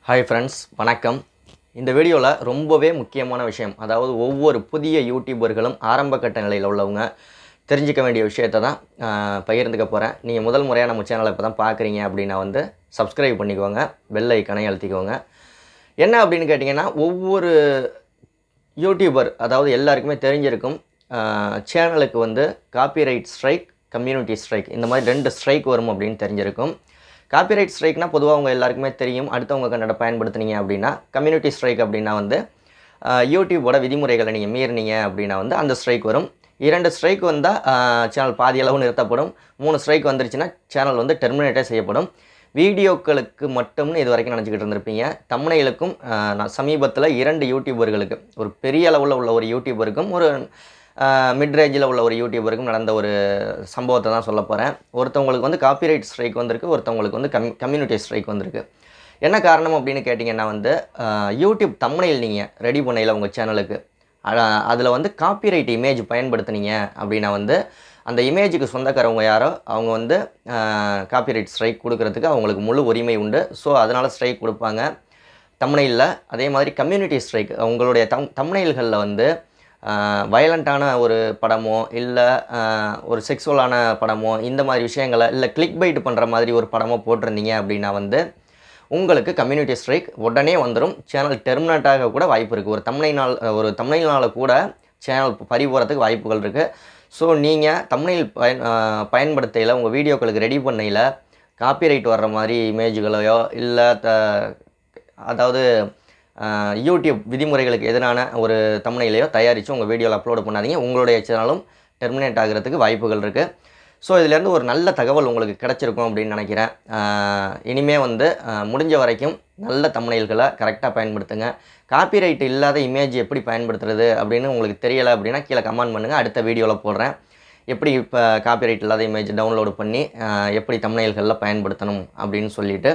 Hi friends, வணக்கம். இந்த வீடியோவில் ரொம்பவே முக்கியமான விஷயம், அதாவது ஒவ்வொரு புதிய யூடியூபர்களும் ஆரம்ப கட்ட நிலையில் உள்ளவங்க தெரிஞ்சிக்க வேண்டிய விஷயத்தை தான் பகிர்ந்துக்க போகிறேன். நீங்கள் முதல் முறையாக நம்ம சேனலை இப்போ தான் பார்க்குறீங்க அப்படின்னா சப்ஸ்கிரைப் பண்ணிக்கோங்க, பெல் ஐக்கனை அழுத்திக்கோங்க. என்ன அப்படின்னு கேட்டிங்கன்னா, ஒவ்வொரு யூடியூபர், அதாவது எல்லாருக்குமே தெரிஞ்சிருக்கும், சேனலுக்கு காப்பிரைட் ஸ்ட்ரைக், கம்யூனிட்டி ஸ்ட்ரைக், இந்த மாதிரி 2 ஸ்ட்ரைக் வரும் அப்படின்னு தெரிஞ்சிருக்கும். காப்பிரைட் ஸ்ட்ரைக்னால் பொதுவாக அவங்க எல்லாருக்குமே தெரியும். அடுத்தவங்க கன்னட பயன்படுத்துனீங்க அப்படின்னா. கம்யூனிட்டி ஸ்ட்ரைக் அப்படின்னா யூடியூபோட விதிமுறைகளை நீங்கள் மீறினீங்க அப்படின்னா அந்த ஸ்ட்ரைக் வரும். 2 ஸ்ட்ரைக் வந்தால் சேனல் பாதி அளவு நிறுத்தப்படும். 3 ஸ்ட்ரைக் வந்துருச்சுன்னா சேனல் டெர்மினேட்டே செய்யப்படும். வீடியோக்களுக்கு மட்டும்னு இது வரைக்கும் நினச்சிக்கிட்டு இருந்திருப்பீங்க. தம்ப்நெயிலுக்கும் நான் சமீபத்தில் 2 யூடியூபர்களுக்கு, ஒரு பெரிய அளவில் உள்ள ஒரு யூடியூபருக்கும் ஒரு மிட் ரேஞ்சில் உள்ள ஒரு யூடியூபருக்கும் நடந்த ஒரு சம்பவத்தை தான் சொல்ல போகிறேன். ஒருத்தவங்களுக்கு காப்பிரைட் ஸ்ட்ரைக் வந்திருக்கு, ஒருத்தவங்களுக்கு கம்யூனிட்டி ஸ்ட்ரைக் வந்திருக்கு. என்ன காரணம் அப்படின்னு கேட்டிங்கன்னா யூடியூப் தம்ப்நெயில் நீங்கள் ரெடி பண்ணையில் உங்கள் சேனலுக்கு அதில் காப்பிரைட் இமேஜ் பயன்படுத்துனீங்க அப்படின்னா அந்த இமேஜுக்கு சொந்தக்காரவங்க யாரோ அவங்க காப்பிரைட் ஸ்ட்ரைக் கொடுக்கறதுக்கு அவங்களுக்கு முழு உரிமை உண்டு. ஸோ அதனால் ஸ்ட்ரைக் கொடுப்பாங்க தம்ப்நெயிலில். அதே மாதிரி கம்யூனிட்டி ஸ்ட்ரைக், உங்களுடைய தம்ப்நெயில்களில் வயலண்ட்டான ஒரு படமோ இல்லை ஒரு செக்ஸுவலான படமோ இந்த மாதிரி விஷயங்களை இல்லை கிளிக் பைட் பண்ணுற மாதிரி ஒரு படமோ போட்டிருந்தீங்க அப்படின்னா உங்களுக்கு கம்யூனிட்டி ஸ்ட்ரைக் உடனே வந்துடும். சேனல் டெர்மினேட்டாக கூட வாய்ப்பு இருக்குது. ஒரு தம்ப்நெயில்னால் கூட சேனல் பறி போகிறதுக்கு வாய்ப்புகள் இருக்குது. ஸோ நீங்கள் தம்ப்நெயில் பயன்படுத்தையில் உங்கள் வீடியோக்களுக்கு ரெடி பண்ணையில் காப்பிரைட் வர்ற மாதிரி இமேஜுகளையோ இல்லை அதாவது யூடியூப் விதிமுறைகளுக்கு எதிரான ஒரு தம்ப்நெயிலையோ தயாரித்து உங்கள் வீடியோவில் அப்லோடு பண்ணாதீங்க. உங்களுடைய சேனலும் டெர்மினேட் ஆகிறதுக்கு வாய்ப்புகள் இருக்குது. ஸோ இதிலேருந்து ஒரு நல்ல தகவல் உங்களுக்கு கிடச்சிருக்கும் அப்படின்னு நினைக்கிறேன். இனிமேல் முடிஞ்ச வரைக்கும் நல்ல தம்ப்நெயில்களை கரெக்டாக பயன்படுத்துங்க. காப்பிரைட் இல்லாத இமேஜ் எப்படி பயன்படுத்துறது அப்படின்னு உங்களுக்கு தெரியலை அப்படின்னா கீழே கமெண்ட் பண்ணுங்கள். அடுத்த வீடியோவில் போடுறேன். எப்படி இப்போ காப்பிரைட் இல்லாத இமேஜ் டவுன்லோடு பண்ணி எப்படி தம்ப்நெயில்களில் பயன்படுத்தணும் அப்படின்னு சொல்லிவிட்டு,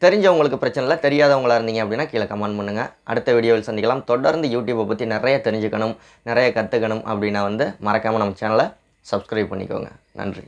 தெரிஞ்சவங்களுக்கு பிரச்சனை இல்லை, தெரியாதவங்களாக இருந்தீங்க அப்படின்னா கீழே கமெண்ட் பண்ணுங்கள். அடுத்த வீடியோவில் சந்திக்கலாம். தொடர்ந்து யூடியூப்பை பற்றி நிறைய தெரிஞ்சுக்கணும், நிறைய கற்றுக்கணும் அப்படின்னா மறக்காமல் நம்ம சேனலை சப்ஸ்கிரைப் பண்ணிக்கோங்க. நன்றி.